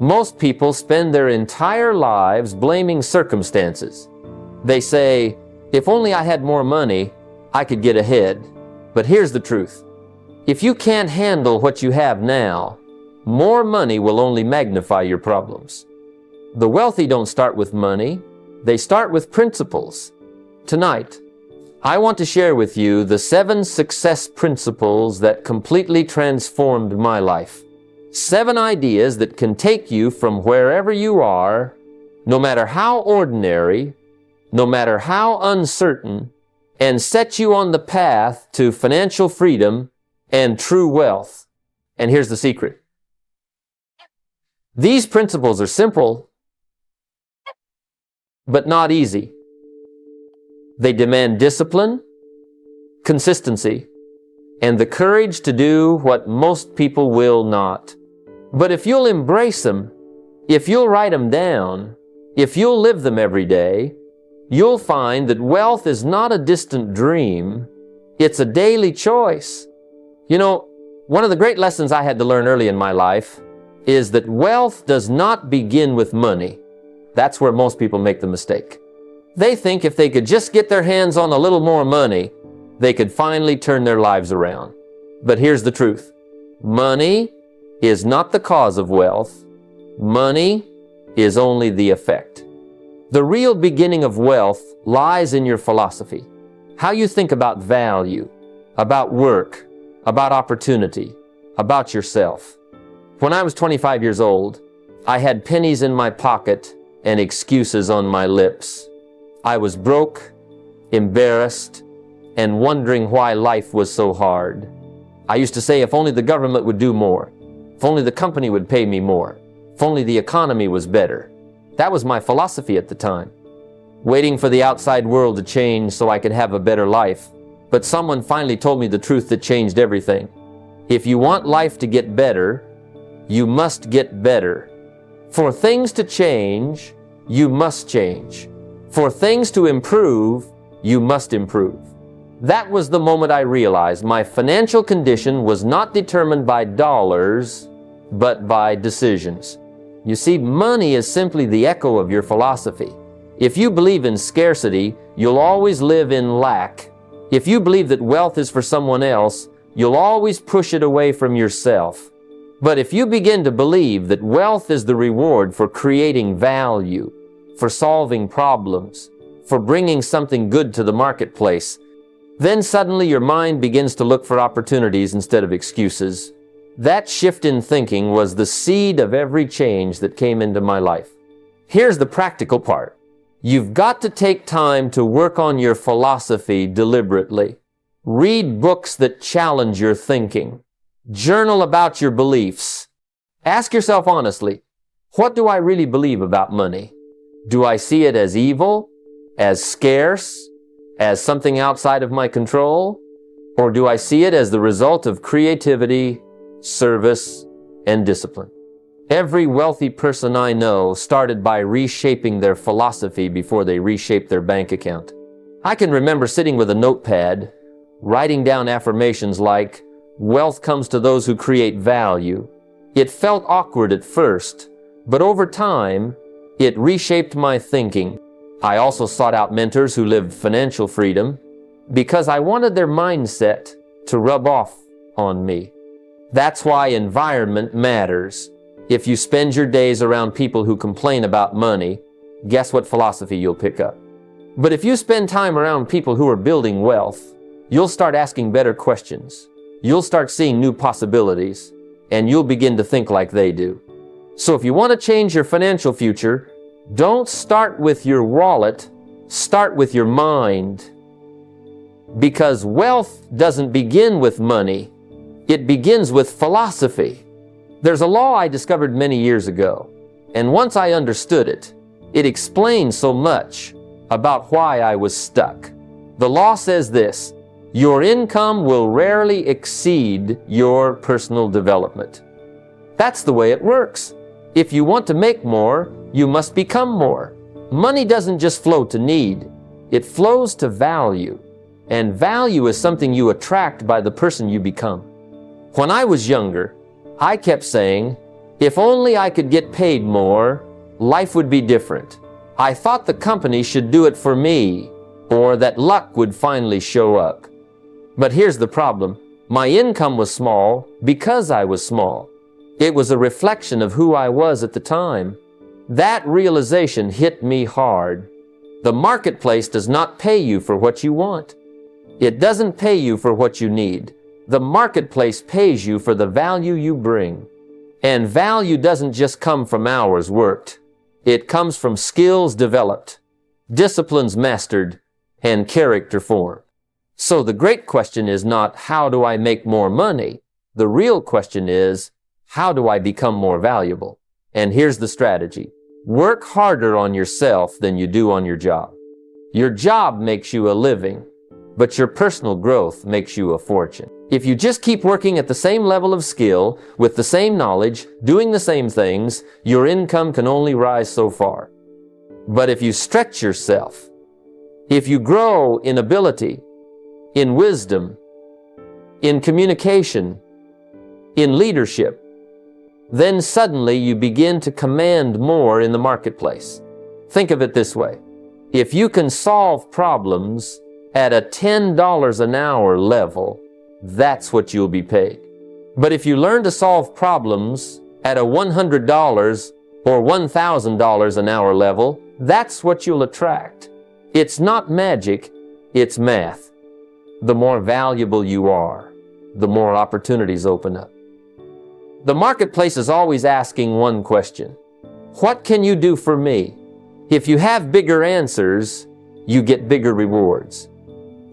Most people spend their entire lives blaming circumstances. They say, if only I had more money, I could get ahead. But here's the truth. If you can't handle what you have now, more money will only magnify your problems. The wealthy don't start with money. They start with principles. Tonight, I want to share with you the 7 success principles that completely transformed my life. 7 ideas that can take you from wherever you are, no matter how ordinary, no matter how uncertain, and set you on the path to financial freedom and true wealth. And here's the secret. These principles are simple, but not easy. They demand discipline, consistency, and the courage to do what most people will not. But if you'll embrace them, if you'll write them down, if you'll live them every day, you'll find that wealth is not a distant dream, it's a daily choice. You know, one of the great lessons I had to learn early in my life is that wealth does not begin with money. That's where most people make the mistake. They think if they could just get their hands on a little more money, they could finally turn their lives around. But here's the truth. Money is not the cause of wealth. Money is only the effect. The real beginning of wealth lies in your philosophy. How you think about value, about work, about opportunity, about yourself. When I was 25 years old, I had pennies in my pocket and excuses on my lips. I was broke, embarrassed, and wondering why life was so hard. I used to say, if only the government would do more, if only the company would pay me more, if only the economy was better. That was my philosophy at the time. Waiting for the outside world to change so I could have a better life. But someone finally told me the truth that changed everything. If you want life to get better, you must get better. For things to change, you must change. For things to improve, you must improve. That was the moment I realized my financial condition was not determined by dollars, but by decisions. You see, money is simply the echo of your philosophy. If you believe in scarcity, you'll always live in lack. If you believe that wealth is for someone else, you'll always push it away from yourself. But if you begin to believe that wealth is the reward for creating value, for solving problems, for bringing something good to the marketplace, then suddenly your mind begins to look for opportunities instead of excuses. That shift in thinking was the seed of every change that came into my life. Here's the practical part. You've got to take time to work on your philosophy deliberately. Read books that challenge your thinking. Journal about your beliefs. Ask yourself honestly, what do I really believe about money? Do I see it as evil, as scarce, as something outside of my control? Or do I see it as the result of creativity, service, and discipline? Every wealthy person I know started by reshaping their philosophy before they reshaped their bank account. I can remember sitting with a notepad, writing down affirmations like, wealth comes to those who create value. It felt awkward at first, but over time, it reshaped my thinking. I also sought out mentors who lived financial freedom because I wanted their mindset to rub off on me. That's why environment matters. If you spend your days around people who complain about money, guess what philosophy you'll pick up? But if you spend time around people who are building wealth, you'll start asking better questions. You'll start seeing new possibilities, and you'll begin to think like they do. So if you want to change your financial future, don't start with your wallet, start with your mind. Because wealth doesn't begin with money, it begins with philosophy. There's a law I discovered many years ago, and once I understood it, it explained so much about why I was stuck. The law says this: your income will rarely exceed your personal development. That's the way it works. If you want to make more, you must become more. Money doesn't just flow to need, it flows to value. And value is something you attract by the person you become. When I was younger, I kept saying, If only I could get paid more, life would be different. I thought the company should do it for me, or that luck would finally show up. But here's the problem. My income was small because I was small. It was a reflection of who I was at the time. That realization hit me hard. The marketplace does not pay you for what you want. It doesn't pay you for what you need. The marketplace pays you for the value you bring. And value doesn't just come from hours worked. It comes from skills developed, disciplines mastered, and character formed. So the great question is not, how do I make more money? The real question is, how do I become more valuable? And here's the strategy. Work harder on yourself than you do on your job. Your job makes you a living, but your personal growth makes you a fortune. If you just keep working at the same level of skill, with the same knowledge, doing the same things, your income can only rise so far. But if you stretch yourself, if you grow in ability, in wisdom, in communication, in leadership, then suddenly you begin to command more in the marketplace. Think of it this way. If you can solve problems at a $10 an hour level, that's what you'll be paid. But if you learn to solve problems at a $100 or $1,000 an hour level, that's what you'll attract. It's not magic, it's math. The more valuable you are, the more opportunities open up. The marketplace is always asking one question. What can you do for me? If you have bigger answers, you get bigger rewards.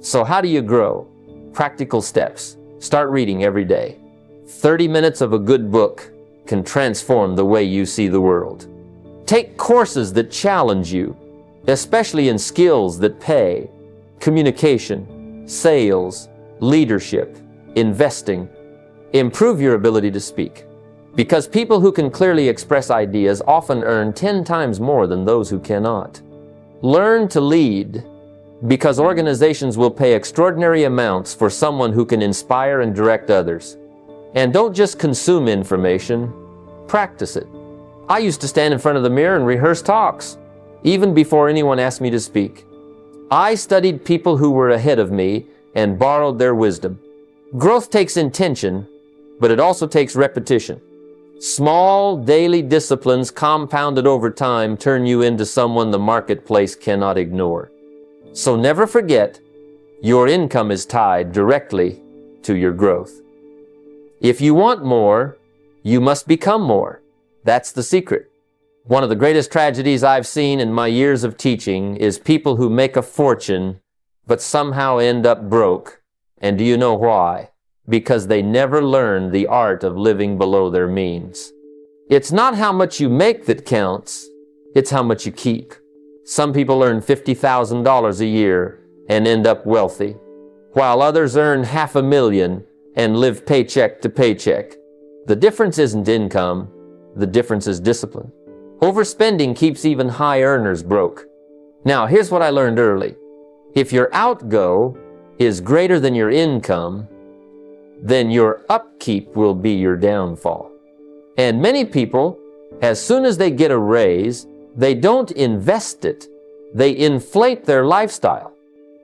So how do you grow? Practical steps. Start reading every day. 30 minutes of a good book can transform the way you see the world. Take courses that challenge you, especially in skills that pay. Communication, sales, leadership, investing. Improve your ability to speak. Because people who can clearly express ideas often earn 10 times more than those who cannot. Learn to lead, because organizations will pay extraordinary amounts for someone who can inspire and direct others. And don't just consume information, practice it. I used to stand in front of the mirror and rehearse talks, even before anyone asked me to speak. I studied people who were ahead of me and borrowed their wisdom. Growth takes intention, but it also takes repetition. Small daily disciplines compounded over time turn you into someone the marketplace cannot ignore. So never forget, your income is tied directly to your growth. If you want more, you must become more. That's the secret. One of the greatest tragedies I've seen in my years of teaching is people who make a fortune but somehow end up broke. And do you know why? Because they never learned the art of living below their means. It's not how much you make that counts, it's how much you keep. Some people earn $50,000 a year and end up wealthy, while others earn $500,000 and live paycheck to paycheck. The difference isn't income, the difference is discipline. Overspending keeps even high earners broke. Now, here's what I learned early. If your outgo is greater than your income, then your upkeep will be your downfall. And many people, as soon as they get a raise, they don't invest it. They inflate their lifestyle.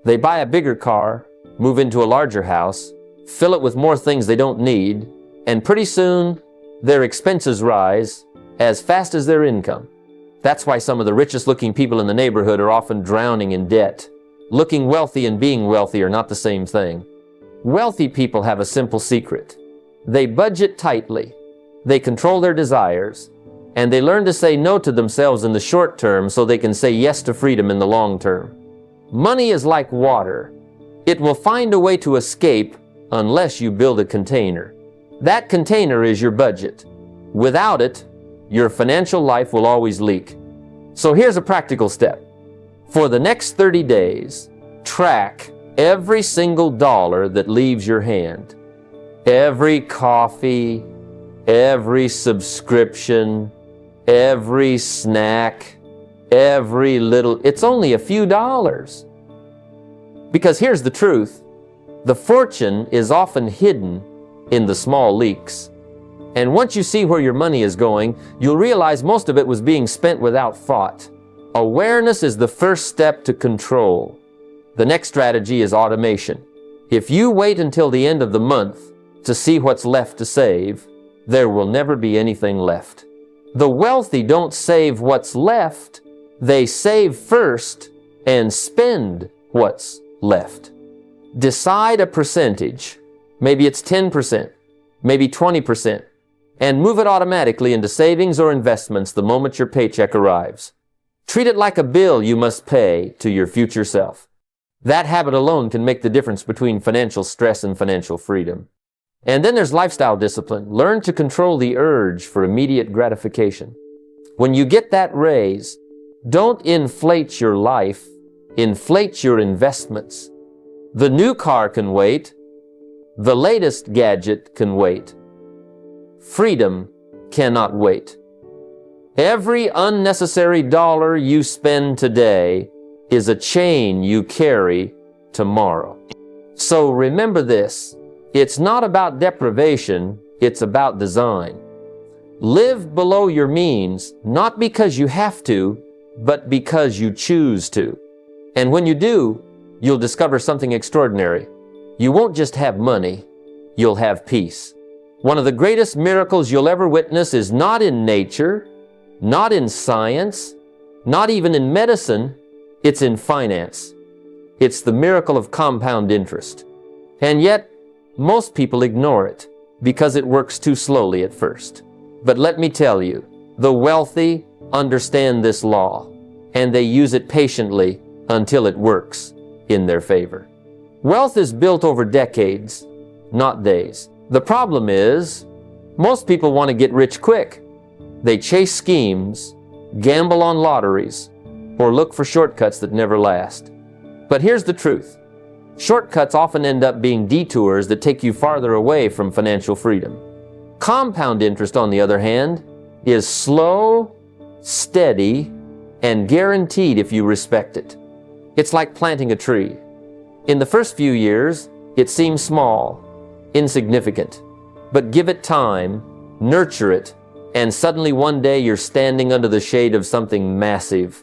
They buy a bigger car, move into a larger house, fill it with more things they don't need, and pretty soon their expenses rise as fast as their income. That's why some of the richest looking people in the neighborhood are often drowning in debt. Looking wealthy and being wealthy are not the same thing. Wealthy people have a simple secret. They budget tightly, they control their desires, and they learn to say no to themselves in the short term so they can say yes to freedom in the long term. Money is like water. It will find a way to escape unless you build a container. That container is your budget. Without it, your financial life will always leak. So here's a practical step. For the next 30 days, track every single dollar that leaves your hand. Every coffee, every subscription, every snack, every little, it's only a few dollars. Because here's the truth, the fortune is often hidden in the small leaks. And once you see where your money is going, you'll realize most of it was being spent without thought. Awareness is the first step to control. The next strategy is automation. If you wait until the end of the month to see what's left to save, there will never be anything left. The wealthy don't save what's left. They save first and spend what's left. Decide a percentage. Maybe it's 10%, maybe 20%, and move it automatically into savings or investments the moment your paycheck arrives. Treat it like a bill you must pay to your future self. That habit alone can make the difference between financial stress and financial freedom. And then there's lifestyle discipline. Learn to control the urge for immediate gratification. When you get that raise, don't inflate your life, inflate your investments. The new car can wait. The latest gadget can wait. Freedom cannot wait. Every unnecessary dollar you spend today is a chain you carry tomorrow. So remember this, it's not about deprivation, it's about design. Live below your means, not because you have to, but because you choose to. And when you do, you'll discover something extraordinary. You won't just have money, you'll have peace. One of the greatest miracles you'll ever witness is not in nature, not in science, not even in medicine, it's in finance. It's the miracle of compound interest. And yet, most people ignore it because it works too slowly at first. But let me tell you, the wealthy understand this law, and they use it patiently until it works in their favor. Wealth is built over decades, not days. The problem is, most people want to get rich quick. They chase schemes, gamble on lotteries, or look for shortcuts that never last. But here's the truth. Shortcuts often end up being detours that take you farther away from financial freedom. Compound interest, on the other hand, is slow, steady, and guaranteed if you respect it. It's like planting a tree. In the first few years, it seems small, insignificant. But give it time, nurture it, and suddenly one day you're standing under the shade of something massive.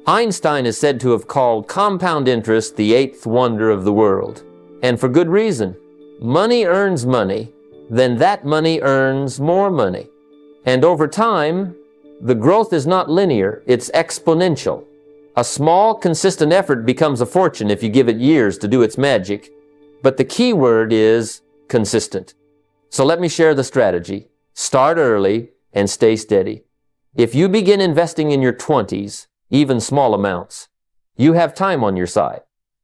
Einstein is said to have called compound interest the eighth wonder of the world. And for good reason. Money earns money, then that money earns more money. And over time, the growth is not linear, it's exponential. A small, consistent effort becomes a fortune if you give it years to do its magic. But the key word is consistent. So let me share the strategy. Start early and stay steady. If you begin investing in your 20s, even small amounts, you have time on your side.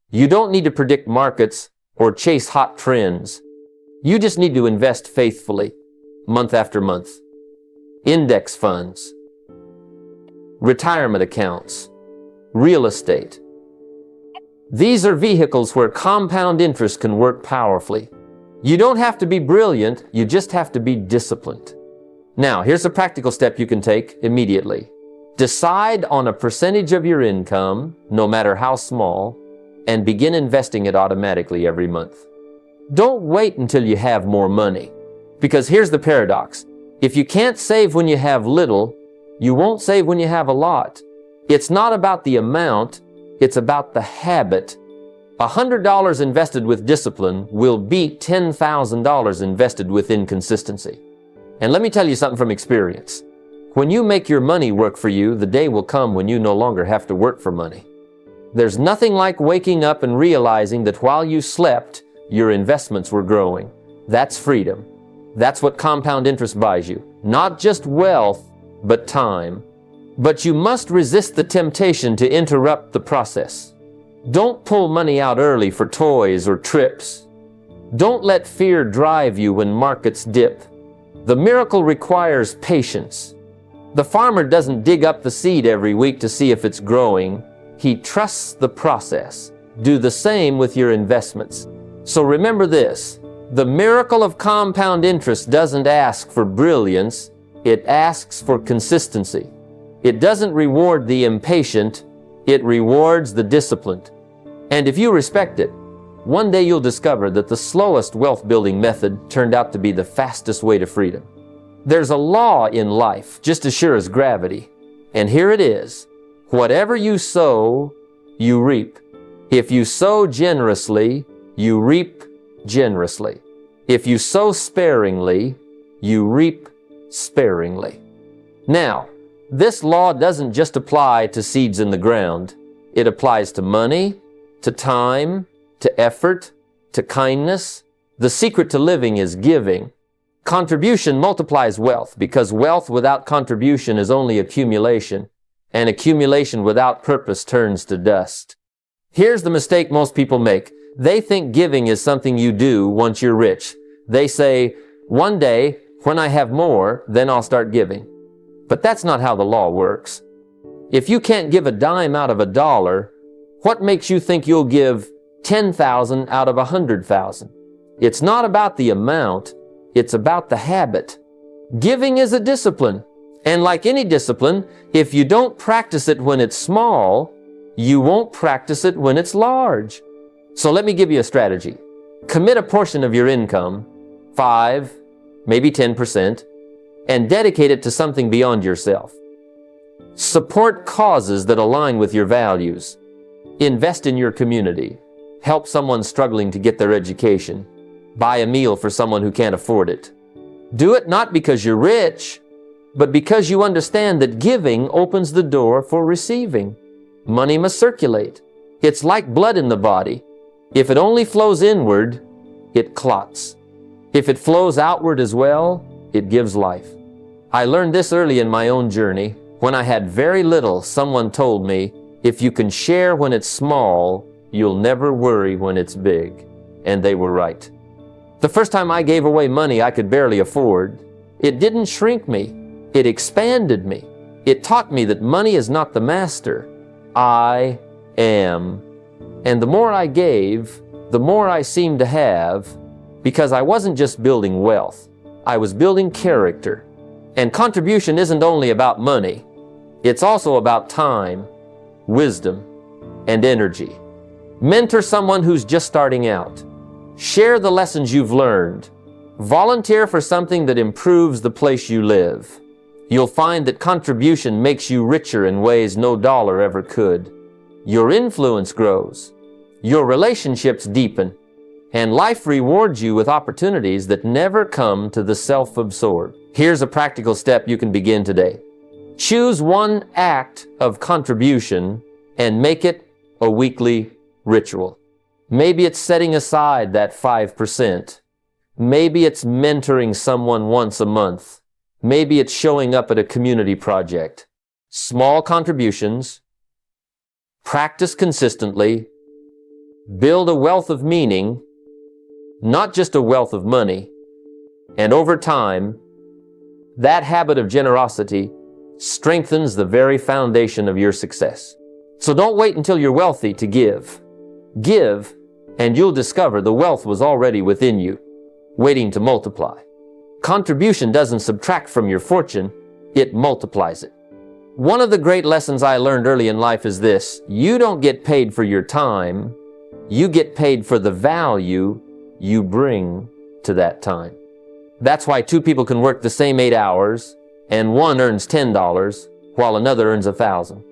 You don't need to predict markets or chase hot trends. You just need to invest faithfully, month after month. Index funds, retirement accounts, real estate. These are vehicles where compound interest can work powerfully. You don't have to be brilliant, you just have to be disciplined. Now, here's a practical step you can take immediately. Decide on a percentage of your income, no matter how small, and begin investing it automatically every month. Don't wait until you have more money. Because here's the paradox. If you can't save when you have little, you won't save when you have a lot. It's not about the amount, it's about the habit. $100 invested with discipline will beat $10,000 invested with inconsistency. And let me tell you something from experience. When you make your money work for you, the day will come when you no longer have to work for money. There's nothing like waking up and realizing that while you slept, your investments were growing. That's freedom. That's what compound interest buys you. Not just wealth, but time. But you must resist the temptation to interrupt the process. Don't pull money out early for toys or trips. Don't let fear drive you when markets dip. The miracle requires patience. The farmer doesn't dig up the seed every week to see if it's growing. He trusts the process. Do the same with your investments. So remember this, the miracle of compound interest doesn't ask for brilliance, it asks for consistency. It doesn't reward the impatient, it rewards the disciplined. And if you respect it, one day you'll discover that the slowest wealth building method turned out to be the fastest way to freedom. There's a law in life, just as sure as gravity. And here it is. Whatever you sow, you reap. If you sow generously, you reap generously. If you sow sparingly, you reap sparingly. Now, this law doesn't just apply to seeds in the ground. It applies to money, to time, to effort, to kindness. The secret to living is giving. Contribution multiplies wealth, because wealth without contribution is only accumulation, and accumulation without purpose turns to dust. Here's the mistake most people make. They think giving is something you do once you're rich. They say, one day, when I have more, then I'll start giving. But that's not how the law works. If you can't give a dime out of $1, what makes you think you'll give 10,000 out of 100,000? It's not about the amount, it's about the habit. Giving is a discipline. And like any discipline, if you don't practice it when it's small, you won't practice it when it's large. So let me give you a strategy. Commit a portion of your income, 5, maybe 10%, and dedicate it to something beyond yourself. Support causes that align with your values. Invest in your community. Help someone struggling to get their education. Buy a meal for someone who can't afford it. Do it not because you're rich, but because you understand that giving opens the door for receiving. Money must circulate. It's like blood in the body. If it only flows inward, it clots. If it flows outward as well, it gives life. I learned this early in my own journey. When I had very little, someone told me, if you can share when it's small, you'll never worry when it's big. And they were right. The first time I gave away money I could barely afford, it didn't shrink me. It expanded me. It taught me that money is not the master. I am. And the more I gave, the more I seemed to have, because I wasn't just building wealth. I was building character. And contribution isn't only about money. It's also about time, wisdom, and energy. Mentor someone who's just starting out. Share the lessons you've learned. Volunteer for something that improves the place you live. You'll find that contribution makes you richer in ways no dollar ever could. Your influence grows. Your relationships deepen. And life rewards you with opportunities that never come to the self-absorbed. Here's a practical step you can begin today. Choose one act of contribution and make it a weekly ritual. Maybe it's setting aside that 5%. Maybe it's mentoring someone once a month. Maybe it's showing up at a community project. Small contributions, practice consistently, build a wealth of meaning, not just a wealth of money, and over time, that habit of generosity strengthens the very foundation of your success. So don't wait until you're wealthy to give. Give, and you'll discover the wealth was already within you, waiting to multiply. Contribution doesn't subtract from your fortune, it multiplies it. One of the great lessons I learned early in life is this: you don't get paid for your time, you get paid for the value you bring to that time. That's why two people can work the same 8 hours, and one earns $10 while another earns $1,000.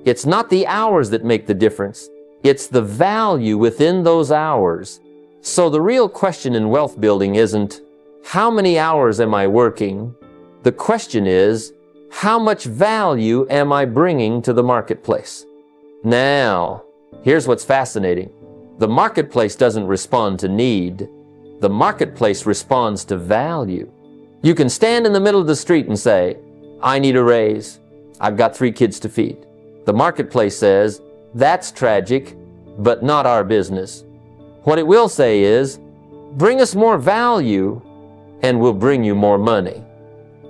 It's not the hours that make the difference. It's the value within those hours. So the real question in wealth building isn't, how many hours am I working? The question is, how much value am I bringing to the marketplace? Now, here's what's fascinating. The marketplace doesn't respond to need. The marketplace responds to value. You can stand in the middle of the street and say, I need a raise. I've got 3 kids to feed. The marketplace says, that's tragic, but not our business. What it will say is, bring us more value and we'll bring you more money.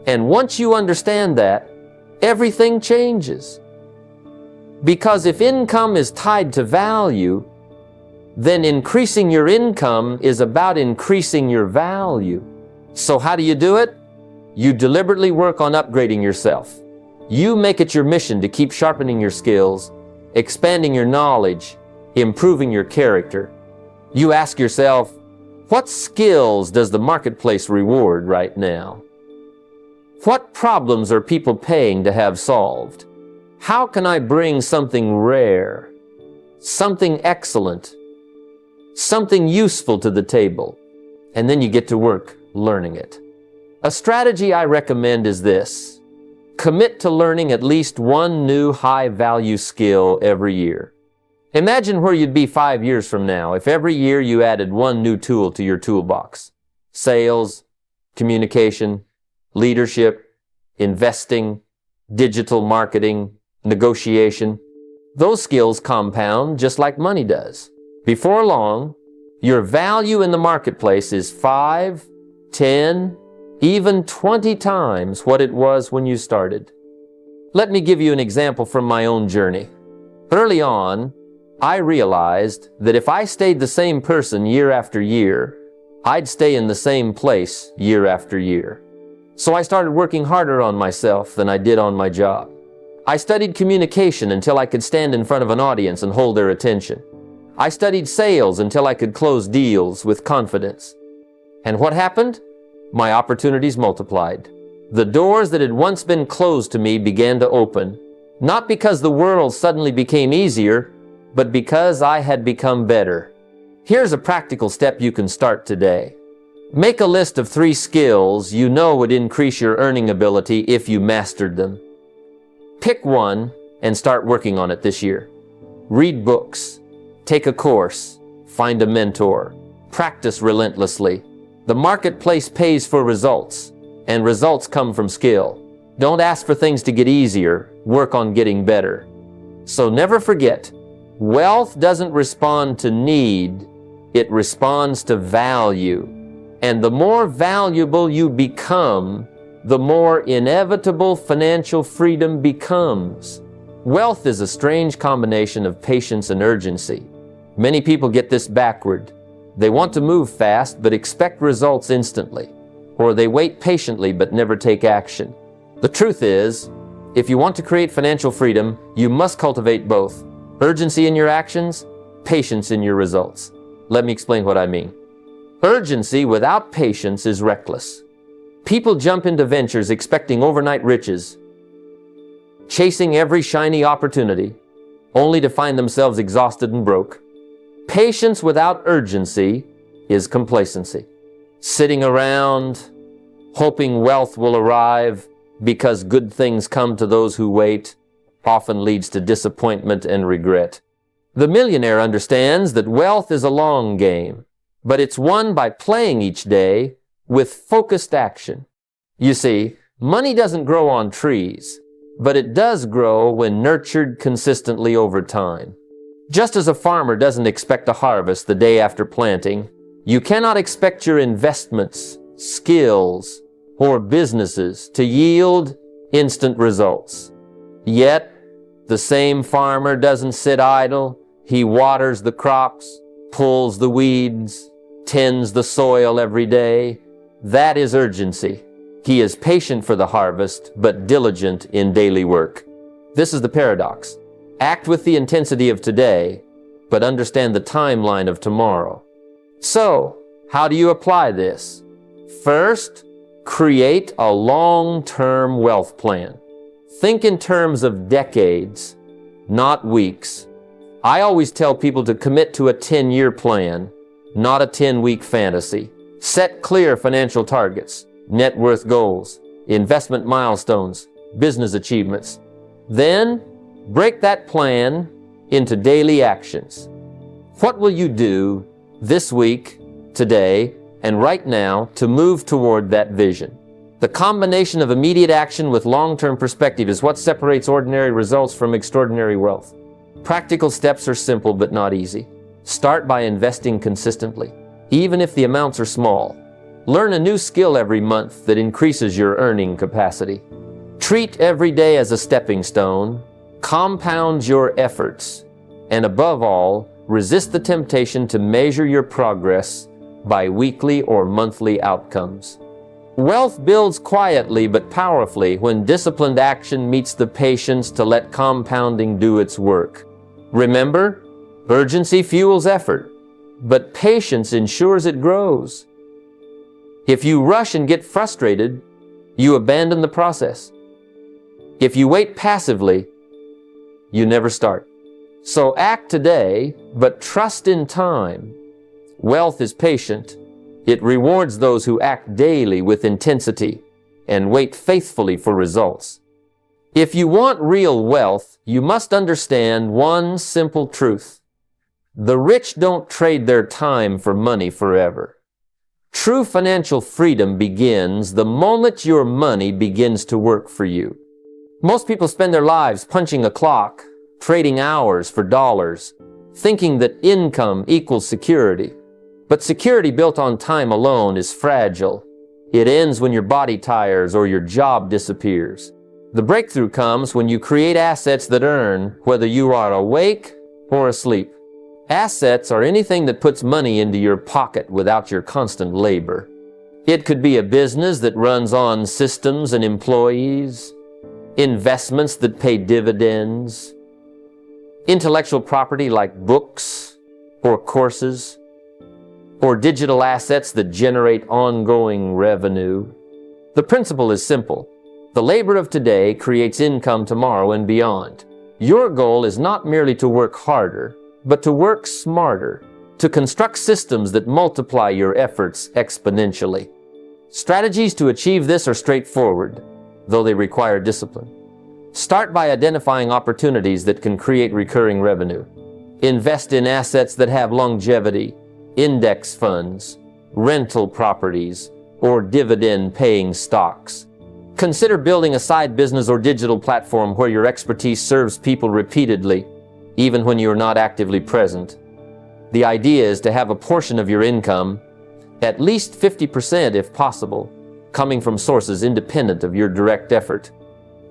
And once you understand that, everything changes. Because if income is tied to value, then increasing your income is about increasing your value. So how do you do it? You deliberately work on upgrading yourself. You make it your mission to keep sharpening your skills, expanding your knowledge, improving your character. You ask yourself, what skills does the marketplace reward right now? What problems are people paying to have solved? How can I bring something rare, something excellent, something useful to the table? And then you get to work learning it. A strategy I recommend is this: commit to learning at least one new high-value skill every year. Imagine where you'd be 5 years from now if every year you added one new tool to your toolbox. Sales, communication, leadership, investing, digital marketing, negotiation. Those skills compound just like money does. Before long, your value in the marketplace is 5, 10, even 20 times what it was when you started. Let me give you an example from my own journey. Early on, I realized that if I stayed the same person year after year, I'd stay in the same place year after year. So I started working harder on myself than I did on my job. I studied communication until I could stand in front of an audience and hold their attention. I studied sales until I could close deals with confidence. And what happened? My opportunities multiplied. The doors that had once been closed to me began to open, not because the world suddenly became easier, but because I had become better. Here's a practical step you can start today. Make a list of 3 skills you know would increase your earning ability if you mastered them. Pick one and start working on it this year. Read books, take a course, find a mentor, practice relentlessly. The marketplace pays for results, and results come from skill. Don't ask for things to get easier, work on getting better. So never forget, wealth doesn't respond to need, it responds to value. And the more valuable you become, the more inevitable financial freedom becomes. Wealth is a strange combination of patience and urgency. Many people get this backward. They want to move fast but expect results instantly, or they wait patiently but never take action. The truth is, if you want to create financial freedom, you must cultivate both: urgency in your actions, patience in your results. Let me explain what I mean. Urgency without patience is reckless. People jump into ventures expecting overnight riches, chasing every shiny opportunity, only to find themselves exhausted and broke. Patience without urgency is complacency. Sitting around, hoping wealth will arrive because good things come to those who wait, often leads to disappointment and regret. The millionaire understands that wealth is a long game, but it's won by playing each day with focused action. You see, money doesn't grow on trees, but it does grow when nurtured consistently over time. Just as a farmer doesn't expect a harvest the day after planting, you cannot expect your investments, skills, or businesses to yield instant results. Yet, the same farmer doesn't sit idle. He waters the crops, pulls the weeds, tends the soil every day. That is urgency. He is patient for the harvest, but diligent in daily work. This is the paradox. Act with the intensity of today, but understand the timeline of tomorrow. So, how do you apply this? First, create a long-term wealth plan. Think in terms of decades, not weeks. I always tell people to commit to a 10-year plan, not a 10-week fantasy. Set clear financial targets, net worth goals, investment milestones, business achievements. Then, break that plan into daily actions. What will you do this week, today, and right now to move toward that vision? The combination of immediate action with long-term perspective is what separates ordinary results from extraordinary wealth. Practical steps are simple but not easy. Start by investing consistently, even if the amounts are small. Learn a new skill every month that increases your earning capacity. Treat every day as a stepping stone. Compound your efforts, and above all, resist the temptation to measure your progress by weekly or monthly outcomes. Wealth builds quietly but powerfully when disciplined action meets the patience to let compounding do its work. Remember, urgency fuels effort, but patience ensures it grows. If you rush and get frustrated, you abandon the process. If you wait passively, you never start. So act today, but trust in time. Wealth is patient. It rewards those who act daily with intensity and wait faithfully for results. If you want real wealth, you must understand one simple truth. The rich don't trade their time for money forever. True financial freedom begins the moment your money begins to work for you. Most people spend their lives punching a clock, trading hours for dollars, thinking that income equals security. But security built on time alone is fragile. It ends when your body tires or your job disappears. The breakthrough comes when you create assets that earn, whether you are awake or asleep. Assets are anything that puts money into your pocket without your constant labor. It could be a business that runs on systems and employees, investments that pay dividends, intellectual property like books or courses, or digital assets that generate ongoing revenue. The principle is simple. The labor of today creates income tomorrow and beyond. Your goal is not merely to work harder, but to work smarter, to construct systems that multiply your efforts exponentially. Strategies to achieve this are straightforward, though they require discipline. Start by identifying opportunities that can create recurring revenue. Invest in assets that have longevity, index funds, rental properties, or dividend-paying stocks. Consider building a side business or digital platform where your expertise serves people repeatedly, even when you are not actively present. The idea is to have a portion of your income, at least 50% if possible, coming from sources independent of your direct effort.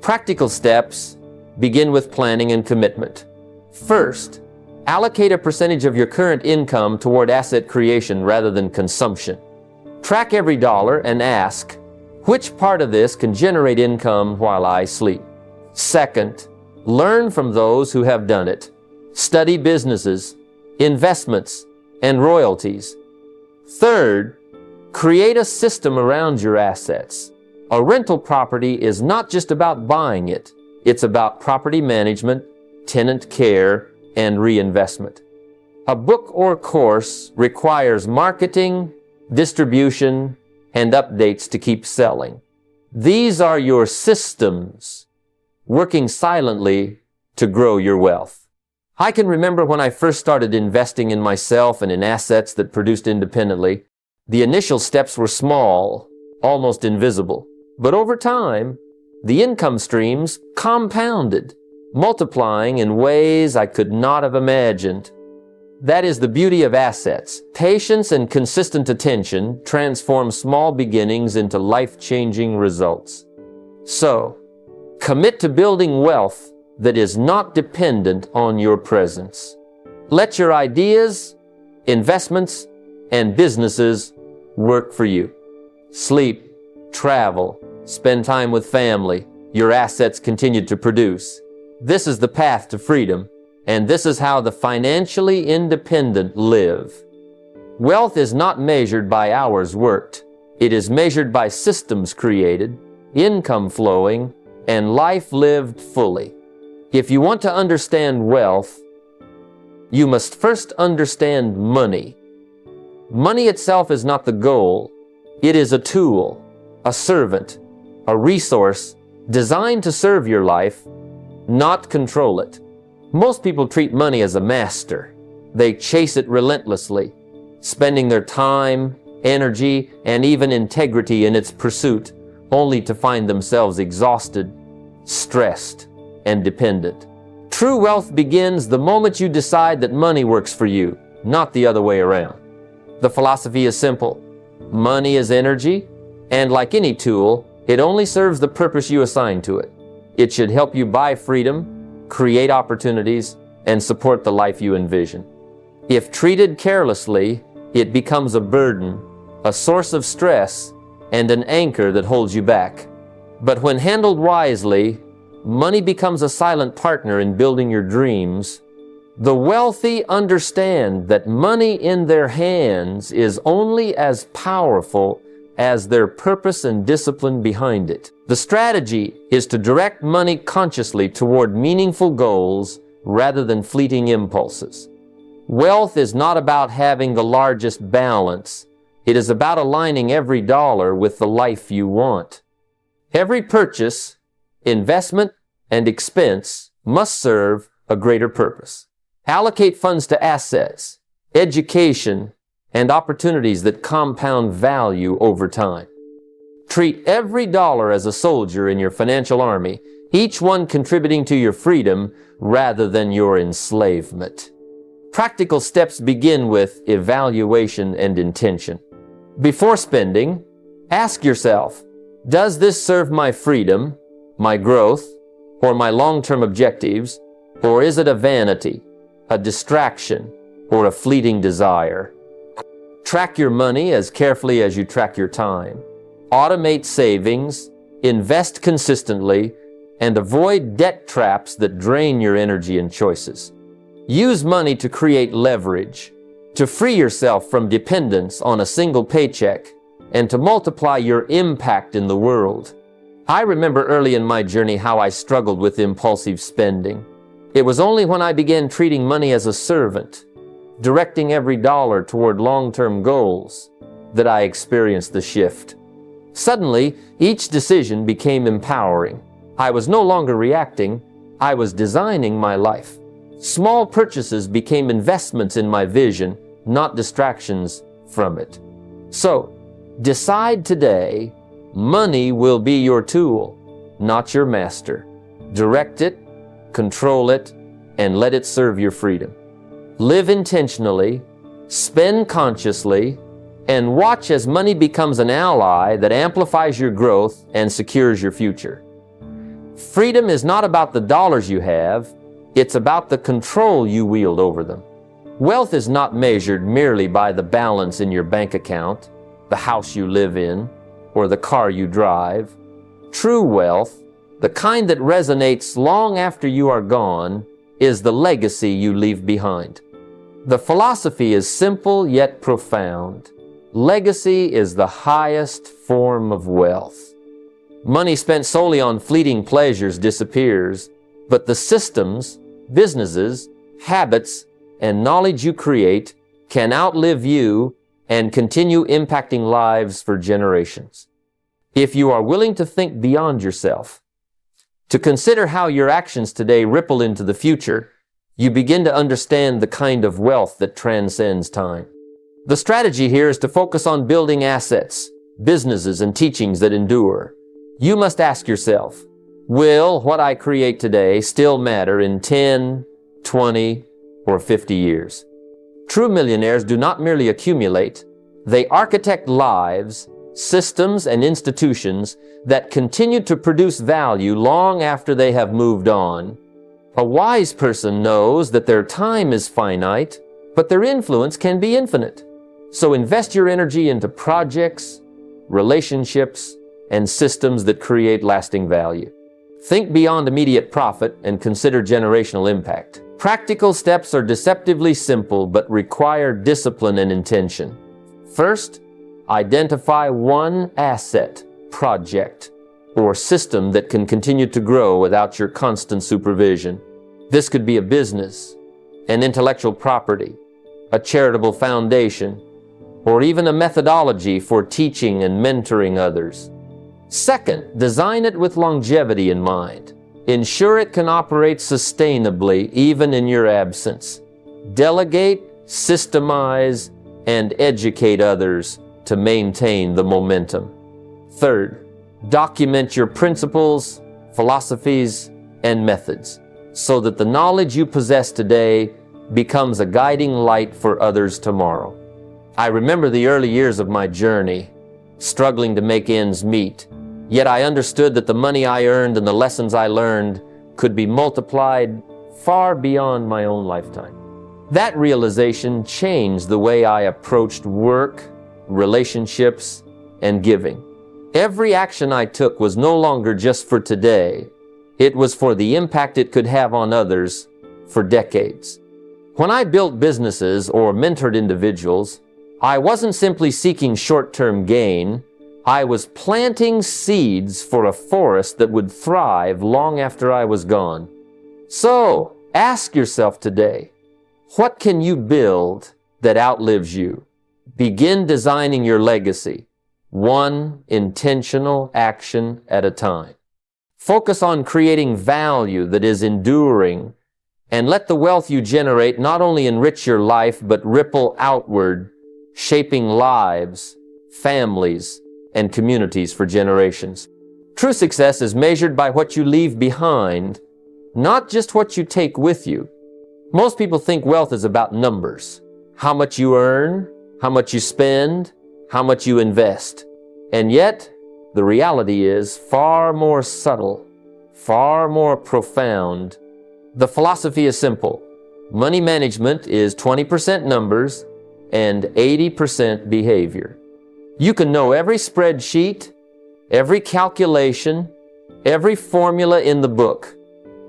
Practical steps begin with planning and commitment. First, allocate a percentage of your current income toward asset creation rather than consumption. Track every dollar and ask, which part of this can generate income while I sleep? Second, learn from those who have done it. Study businesses, investments, and royalties. Third, create a system around your assets. A rental property is not just about buying it. It's about property management, tenant care, and reinvestment. A book or course requires marketing, distribution, and updates to keep selling. These are your systems working silently to grow your wealth. I can remember when I first started investing in myself and in assets that produced independently. The initial steps were small, almost invisible. But over time, the income streams compounded, multiplying in ways I could not have imagined. That is the beauty of assets. Patience and consistent attention transform small beginnings into life-changing results. So, commit to building wealth that is not dependent on your presence. Let your ideas, investments, and businesses work for you. Sleep, travel, spend time with family. Your assets continue to produce. This is the path to freedom, and this is how the financially independent live. Wealth is not measured by hours worked. It is measured by systems created, income flowing, and life lived fully. If you want to understand wealth, you must first understand money. Money itself is not the goal. It is a tool, a servant, a resource designed to serve your life, not control it. Most people treat money as a master. They chase it relentlessly, spending their time, energy, and even integrity in its pursuit, only to find themselves exhausted, stressed, and dependent. True wealth begins the moment you decide that money works for you, not the other way around. The philosophy is simple. Money is energy, and like any tool, it only serves the purpose you assign to it. It should help you buy freedom, create opportunities, and support the life you envision. If treated carelessly, it becomes a burden, a source of stress, and an anchor that holds you back. But when handled wisely, money becomes a silent partner in building your dreams. The wealthy understand that money in their hands is only as powerful as their purpose and discipline behind it. The strategy is to direct money consciously toward meaningful goals rather than fleeting impulses. Wealth is not about having the largest balance. It is about aligning every dollar with the life you want. Every purchase, investment, and expense must serve a greater purpose. Allocate funds to assets, education, and opportunities that compound value over time. Treat every dollar as a soldier in your financial army, each one contributing to your freedom rather than your enslavement. Practical steps begin with evaluation and intention. Before spending, ask yourself, does this serve my freedom, my growth, or my long-term objectives, or is it a vanity, a distraction, or a fleeting desire? Track your money as carefully as you track your time. Automate savings, invest consistently, and avoid debt traps that drain your energy and choices. Use money to create leverage, to free yourself from dependence on a single paycheck, and to multiply your impact in the world. I remember early in my journey how I struggled with impulsive spending. It was only when I began treating money as a servant, directing every dollar toward long-term goals, that I experienced the shift. Suddenly, each decision became empowering. I was no longer reacting, I was designing my life. Small purchases became investments in my vision, not distractions from it. So, decide today, money will be your tool, not your master. Direct it, control it, and let it serve your freedom. Live intentionally, spend consciously, and watch as money becomes an ally that amplifies your growth and secures your future. Freedom is not about the dollars you have, it's about the control you wield over them. Wealth is not measured merely by the balance in your bank account, the house you live in, or the car you drive. True wealth, the kind that resonates long after you are gone, is the legacy you leave behind. The philosophy is simple yet profound. Legacy is the highest form of wealth. Money spent solely on fleeting pleasures disappears, but the systems, businesses, habits, and knowledge you create can outlive you and continue impacting lives for generations. If you are willing to think beyond yourself, to consider how your actions today ripple into the future, you begin to understand the kind of wealth that transcends time. The strategy here is to focus on building assets, businesses, and teachings that endure. You must ask yourself, will what I create today still matter in 10, 20, or 50 years? True millionaires do not merely accumulate, they architect lives, systems, and institutions that continue to produce value long after they have moved on. A wise person knows that their time is finite, but their influence can be infinite. So invest your energy into projects, relationships, and systems that create lasting value. Think beyond immediate profit and consider generational impact. Practical steps are deceptively simple but require discipline and intention. First, identify one asset, project, or system that can continue to grow without your constant supervision. This could be a business, an intellectual property, a charitable foundation, or even a methodology for teaching and mentoring others. Second, design it with longevity in mind. Ensure it can operate sustainably even in your absence. Delegate, systemize, and educate others to maintain the momentum. Third, document your principles, philosophies, and methods so that the knowledge you possess today becomes a guiding light for others tomorrow. I remember the early years of my journey, struggling to make ends meet, yet I understood that the money I earned and the lessons I learned could be multiplied far beyond my own lifetime. That realization changed the way I approached work, relationships, and giving. Every action I took was no longer just for today. It was for the impact it could have on others for decades. When I built businesses or mentored individuals, I wasn't simply seeking short-term gain. I was planting seeds for a forest that would thrive long after I was gone. So, ask yourself today, what can you build that outlives you? Begin designing your legacy, one intentional action at a time. Focus on creating value that is enduring, and let the wealth you generate not only enrich your life, but ripple outward, shaping lives, families, and communities for generations. True success is measured by what you leave behind, not just what you take with you. Most people think wealth is about numbers. How much you earn, how much you spend, how much you invest. And yet, the reality is far more subtle, far more profound. The philosophy is simple. Money management is 20% numbers and 80% behavior. You can know every spreadsheet, every calculation, every formula in the book.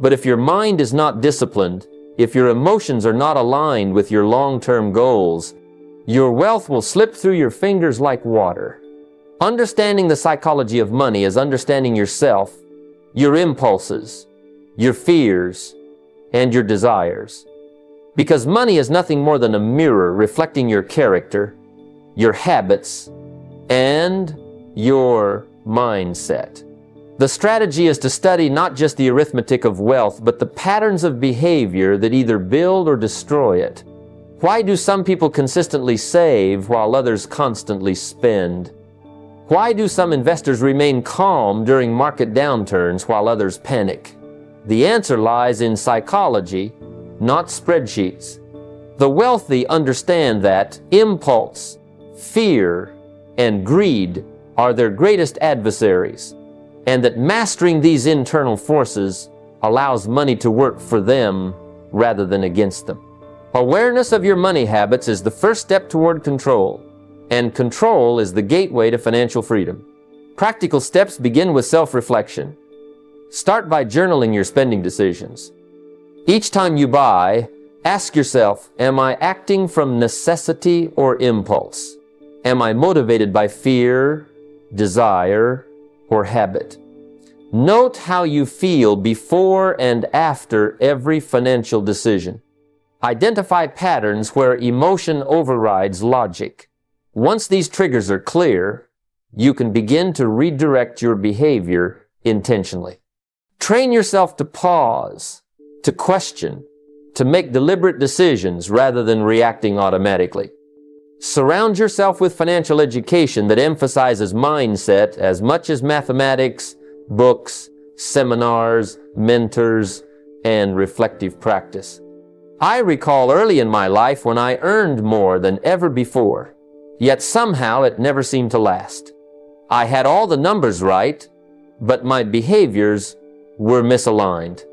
But if your mind is not disciplined, if your emotions are not aligned with your long-term goals, your wealth will slip through your fingers like water. Understanding the psychology of money is understanding yourself, your impulses, your fears, and your desires. Because money is nothing more than a mirror reflecting your character, your habits, and your mindset. The strategy is to study not just the arithmetic of wealth, but the patterns of behavior that either build or destroy it. Why do some people consistently save while others constantly spend? Why do some investors remain calm during market downturns while others panic? The answer lies in psychology, not spreadsheets. The wealthy understand that impulse, fear, and greed are their greatest adversaries, and that mastering these internal forces allows money to work for them rather than against them. Awareness of your money habits is the first step toward control, and control is the gateway to financial freedom. Practical steps begin with self-reflection. Start by journaling your spending decisions. Each time you buy, ask yourself, am I acting from necessity or impulse? Am I motivated by fear, desire, or habit? Note how you feel before and after every financial decision. Identify patterns where emotion overrides logic. Once these triggers are clear, you can begin to redirect your behavior intentionally. Train yourself to pause, to question, to make deliberate decisions rather than reacting automatically. Surround yourself with financial education that emphasizes mindset as much as mathematics, books, seminars, mentors, and reflective practice. I recall early in my life when I earned more than ever before, yet somehow it never seemed to last. I had all the numbers right, but my behaviors were misaligned.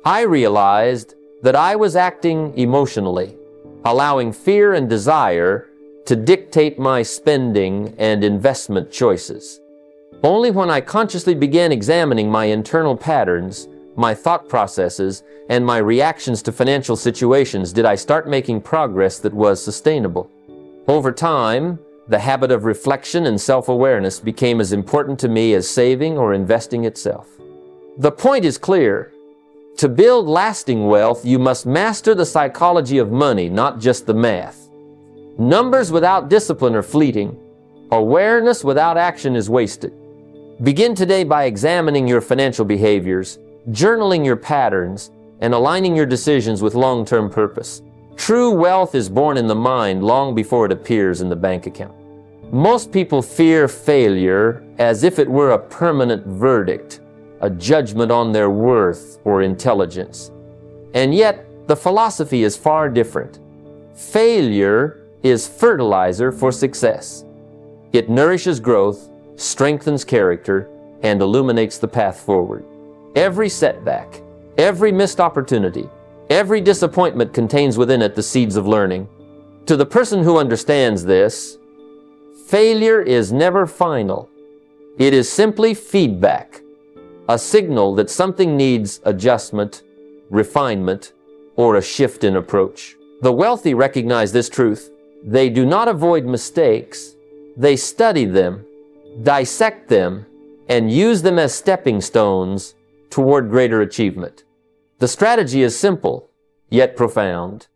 I realized that I was acting emotionally, allowing fear and desire to dictate my spending and investment choices. Only when I consciously began examining my internal patterns, my thought processes, and my reactions to financial situations did I start making progress that was sustainable. Over time, the habit of reflection and self-awareness became as important to me as saving or investing itself. The point is clear. To build lasting wealth, you must master the psychology of money, not just the math. Numbers without discipline are fleeting. Awareness without action is wasted. Begin today by examining your financial behaviors, journaling your patterns, and aligning your decisions with long-term purpose. True wealth is born in the mind long before it appears in the bank account. Most people fear failure as if it were a permanent verdict, a judgment on their worth or intelligence. And yet, the philosophy is far different. Failure is fertilizer for success. It nourishes growth, strengthens character, and illuminates the path forward. Every setback, every missed opportunity, every disappointment contains within it the seeds of learning. To the person who understands this, failure is never final. It is simply feedback, a signal that something needs adjustment, refinement, or a shift in approach. The wealthy recognize this truth. They do not avoid mistakes. They study them, dissect them, and use them as stepping stones toward greater achievement. The strategy is simple, yet profound.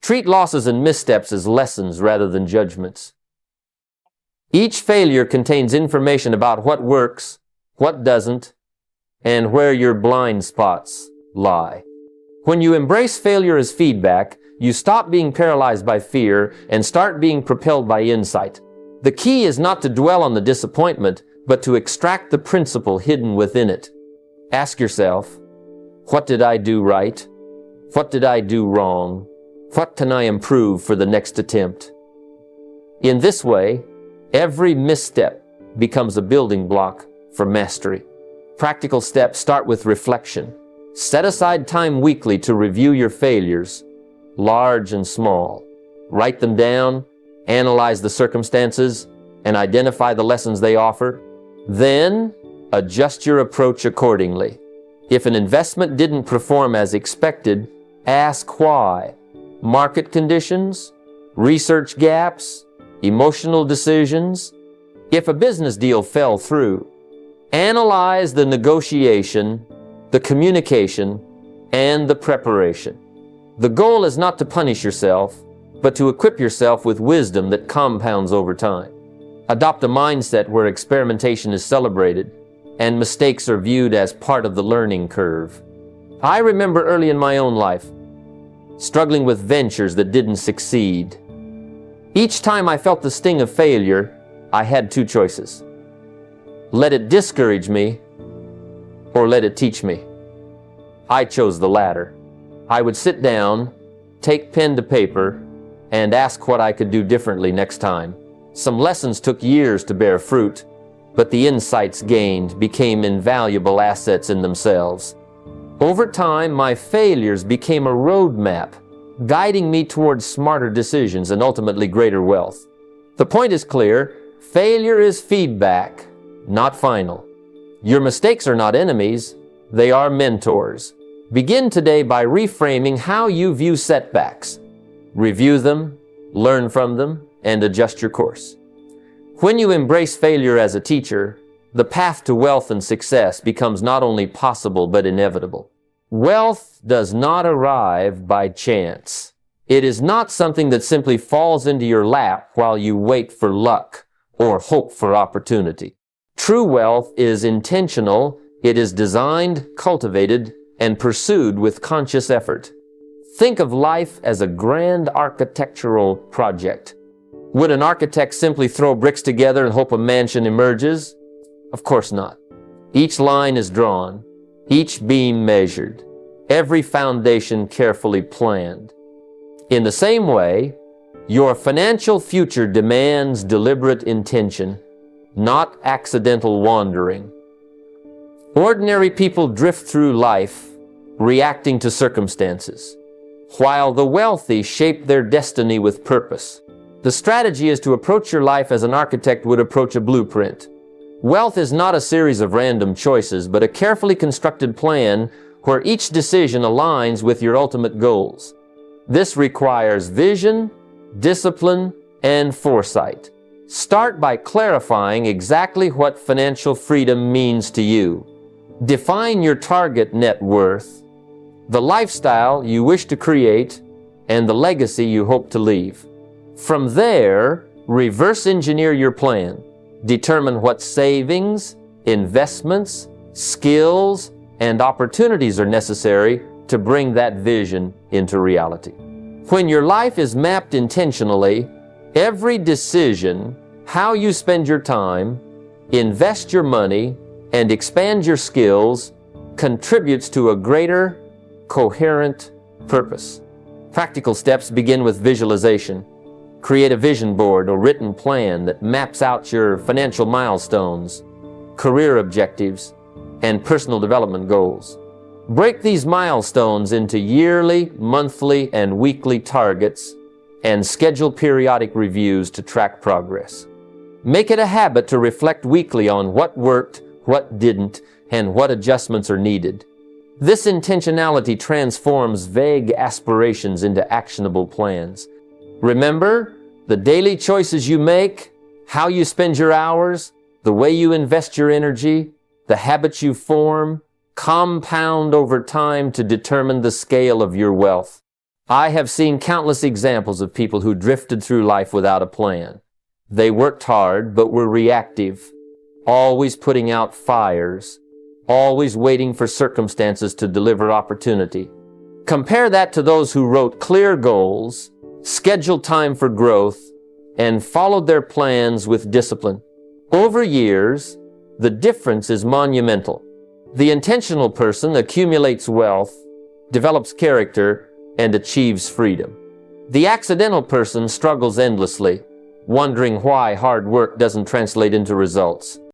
Treat losses and missteps as lessons rather than judgments. Each failure contains information about what works, what doesn't, and where your blind spots lie. When you embrace failure as feedback, you stop being paralyzed by fear and start being propelled by insight. The key is not to dwell on the disappointment, but to extract the principle hidden within it. Ask yourself, what did I do right? What did I do wrong? What can I improve for the next attempt? In this way, every misstep becomes a building block for mastery. Practical steps start with reflection. Set aside time weekly to review your failures, large and small. Write them down, analyze the circumstances, and identify the lessons they offer. Then, adjust your approach accordingly. If an investment didn't perform as expected, ask why. Market conditions, research gaps, emotional decisions. If a business deal fell through, analyze the negotiation, the communication, and the preparation. The goal is not to punish yourself, but to equip yourself with wisdom that compounds over time. Adopt a mindset where experimentation is celebrated and mistakes are viewed as part of the learning curve. I remember early in my own life, struggling with ventures that didn't succeed. Each time I felt the sting of failure, I had two choices. Let it discourage me, or let it teach me. I chose the latter. I would sit down, take pen to paper, and ask what I could do differently next time. Some lessons took years to bear fruit, but the insights gained became invaluable assets in themselves. Over time, my failures became a roadmap, guiding me towards smarter decisions and ultimately greater wealth. The point is clear: failure is feedback, not final. Your mistakes are not enemies, they are mentors. Begin today by reframing how you view setbacks. Review them, learn from them, and adjust your course. When you embrace failure as a teacher, the path to wealth and success becomes not only possible but inevitable. Wealth does not arrive by chance. It is not something that simply falls into your lap while you wait for luck or hope for opportunity. True wealth is intentional. It is designed, cultivated, and pursued with conscious effort. Think of life as a grand architectural project. Would an architect simply throw bricks together and hope a mansion emerges? Of course not. Each line is drawn, each beam measured, every foundation carefully planned. In the same way, your financial future demands deliberate intention, not accidental wandering. Ordinary people drift through life, reacting to circumstances, while the wealthy shape their destiny with purpose. The strategy is to approach your life as an architect would approach a blueprint. Wealth is not a series of random choices, but a carefully constructed plan where each decision aligns with your ultimate goals. This requires vision, discipline, and foresight. Start by clarifying exactly what financial freedom means to you. Define your target net worth, the lifestyle you wish to create, and the legacy you hope to leave. From there, reverse engineer your plan. Determine what savings, investments, skills, and opportunities are necessary to bring that vision into reality. When your life is mapped intentionally, every decision, how you spend your time, invest your money, and expand your skills contributes to a greater, coherent purpose. Practical steps begin with visualization. Create a vision board or written plan that maps out your financial milestones, career objectives, and personal development goals. Break these milestones into yearly, monthly, and weekly targets and schedule periodic reviews to track progress. Make it a habit to reflect weekly on what worked, what didn't, and what adjustments are needed. This intentionality transforms vague aspirations into actionable plans. Remember, the daily choices you make How you spend your hours, the way you invest your energy, the habits you form, compound over time to determine the scale of your wealth. I have seen countless examples of people who drifted through life without a plan. They worked hard but were reactive, always putting out fires, always waiting for circumstances to deliver opportunity. Compare that to those who wrote clear goals, scheduled time for growth, and followed their plans with discipline. Over years, the difference is monumental. The intentional person accumulates wealth, develops character, and achieves freedom. The accidental person struggles endlessly, wondering why hard work doesn't translate into results.